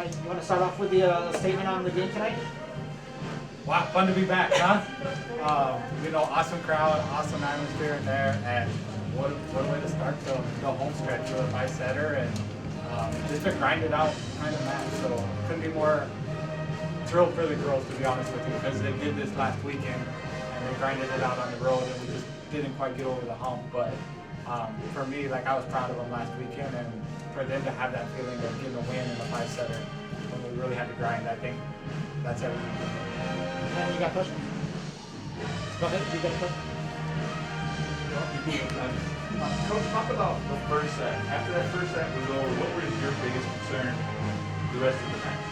You want to start off with the statement on the game tonight? Wow, fun to be back, huh? Awesome crowd, awesome atmosphere in there, and what a way to start the home stretch with a 5-setter, and just a grind it out kind of match. So couldn't be more thrilled for the girls, to be honest with you, because they did this last weekend and they grinded it out on the road, and we just didn't quite get over the hump. But for me, like, I was proud of them last weekend, and for them to have that feeling of getting a win in the 5-setter when we really had to grind, I think that's everything. And you got questions? Go ahead, you got a question? Coach, talk about the first set. After that first set was over, what was your biggest concern the rest of the match?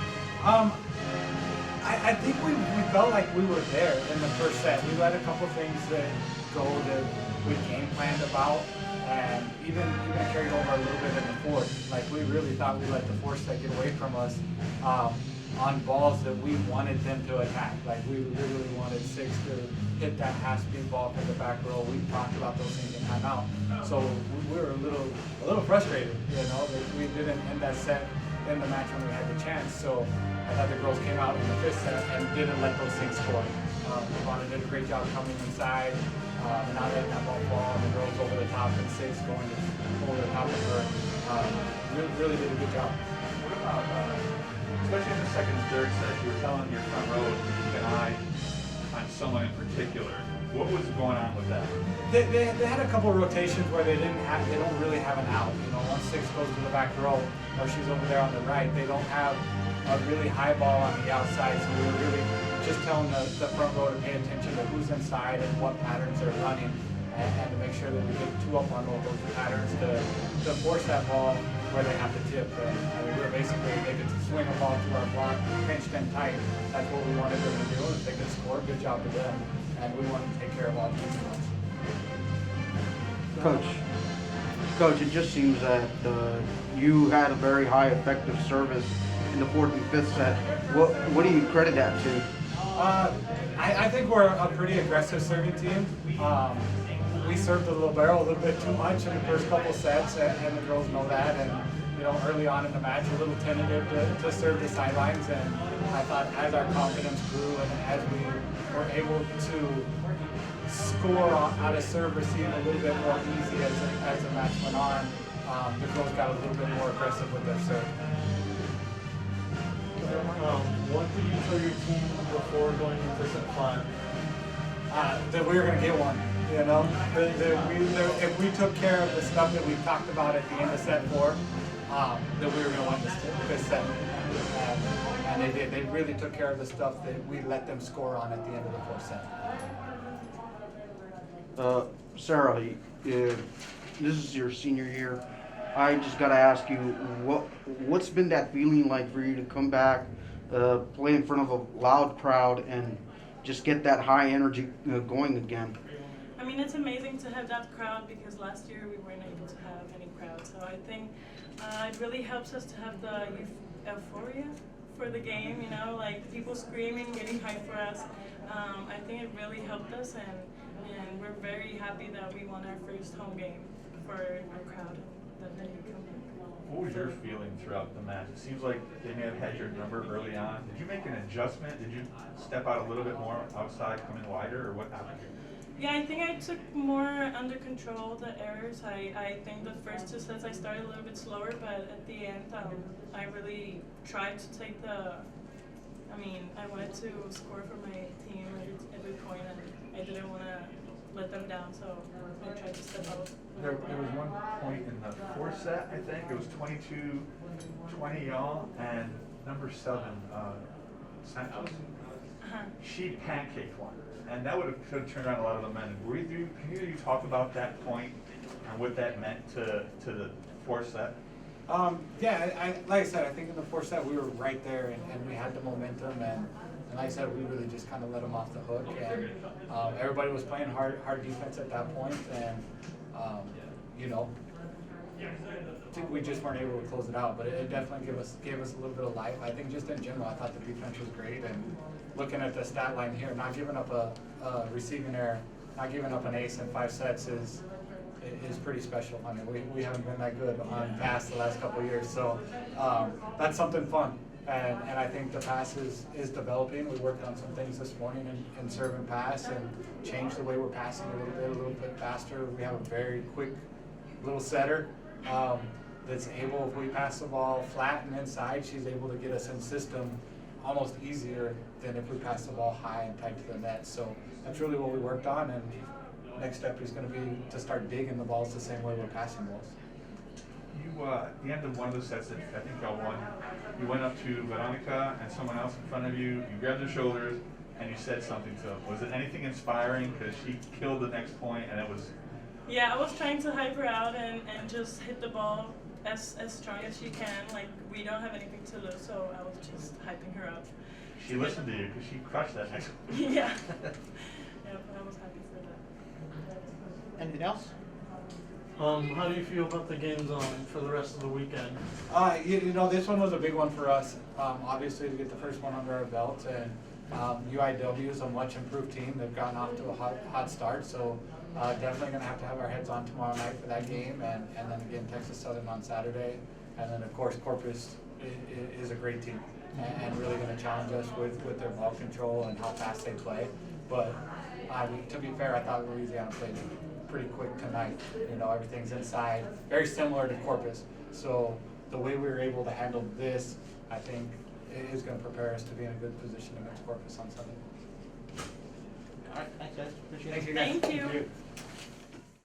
I think we felt like we were there in the first set. We let a couple things that go that we game planned about, and even carried over a little bit in the fourth. Like, we really thought we let the fourth set get away from us on balls that we wanted them to attack. Like, we literally wanted Six to hit that half-speed ball for the back row. We talked about those things in timeout. So we were a little frustrated, that we didn't end that set in the match when we had the chance. So I thought the girls came out in the fifth set and didn't let those things score. Ivana did a great job coming inside, not letting that ball fall, and the girls over the top, and Six going over the top of her. Really did a good job. What about, especially in the second and third set, you were telling your front row to keep an eye on someone in particular. What was going on with that? They had a couple of rotations where they don't really have an out. Once Six goes to the back row, or she's over there on the right, they don't have a really high ball on the outside. So we were really just telling the front row to pay attention to who's inside and what patterns they're running, and to make sure that we get two up on all those patterns to force that ball where they have to tip. And we were basically, they could swing a ball to our block, pinched and tight. That's what we wanted them to do. If they could score, good job to them. And we wanted to take care of all these ones. Coach, it just seems that you had a very high effective service in the fourth and fifth set. What do you credit that to? I think we're a pretty aggressive serving team. We served the little barrel a little bit too much in the first couple sets, and the girls know that. And early on in the match, a little tentative to serve the sidelines. And I thought as our confidence grew and as we were able to score out of serve receive a little bit more easy as the match went on, the girls got a little bit more aggressive with their serve. What did you tell your team before going into set 5? That we were going to get one. If we took care of the stuff that we talked about at the end of set 4, that we were going to win this set. And they did. They really took care of the stuff that we let them score on at the end of the fourth set. Sarah, this is your senior year. I just got to ask you, what's been that feeling like for you to come back, play in front of a loud crowd, and just get that high energy going again? I mean, it's amazing to have that crowd, because last year we weren't able to have any crowd. So I think it really helps us to have the euphoria for the game, like people screaming, getting hyped for us. I think it really helped us, and we're very happy that we won our first home game for our crowd. What was your feeling throughout the match? It seems like they may have had your number early on. Did you make an adjustment? Did you step out a little bit more outside, coming wider, or what happened? Yeah, I think I took more under control the errors. I think the first two sets I started a little bit slower, but at the end I really tried to take I wanted to score for my team at every point, and I didn't want to let them down, so I tried to step out. There was one point in the fourth set, I think, it was 22-20 y'all, and number 7, Santos, she pancaked one, and that could have turned around a lot of the men. Can either of you talk about that point and what that meant to the fourth set? Like I said, I think in the fourth set we were right there, and we had the momentum, and like I said, we really just kind of let them off the hook, and everybody was playing hard defense at that point, and I think we just weren't able to close it out, but it definitely gave us a little bit of life. I think just in general, I thought the defense was great, and looking at the stat line here, not giving up a receiving error, not giving up an ace in 5 sets is pretty special. I mean, we haven't been that good on pass the last couple of years, so that's something fun. And I think the pass is developing. We worked on some things this morning in serve and pass and changed the way we're passing a little bit faster. We have a very quick little setter that's able, if we pass the ball flat and inside, she's able to get us in system almost easier than if we pass the ball high and tight to the net. So that's really what we worked on, and next step is going to be to start digging the balls the same way we're passing balls. You, at the end of one of the sets that I think y'all won, you went up to Veronica and someone else in front of you, you grabbed their shoulders, and you said something to them. Was it anything inspiring? Because she killed the next point, and it was... Yeah, I was trying to hype her out and just hit the ball as strong as she can. Like, we don't have anything to lose, so I was just hyping her up. She listened to you, because she crushed that next one. Yeah. Yeah, but I was happy for that. Anything else? How do you feel about the games for the rest of the weekend? You know, this one was a big one for us, obviously, to get the first one under our belt. And UIW is a much improved team. They've gotten off to a hot start, so definitely going to have our heads on tomorrow night for that game, and then again Texas Southern on Saturday. And then, of course, Corpus is a great team and really going to challenge us with their ball control and how fast they play. But to be fair, I thought Louisiana played pretty quick tonight. You know, everything's inside, very similar to Corpus. So the way we were able to handle this, I think, is going to prepare us to be in a good position against Corpus on Sunday. All right, thanks guys, appreciate it. Thank you guys. Thank you.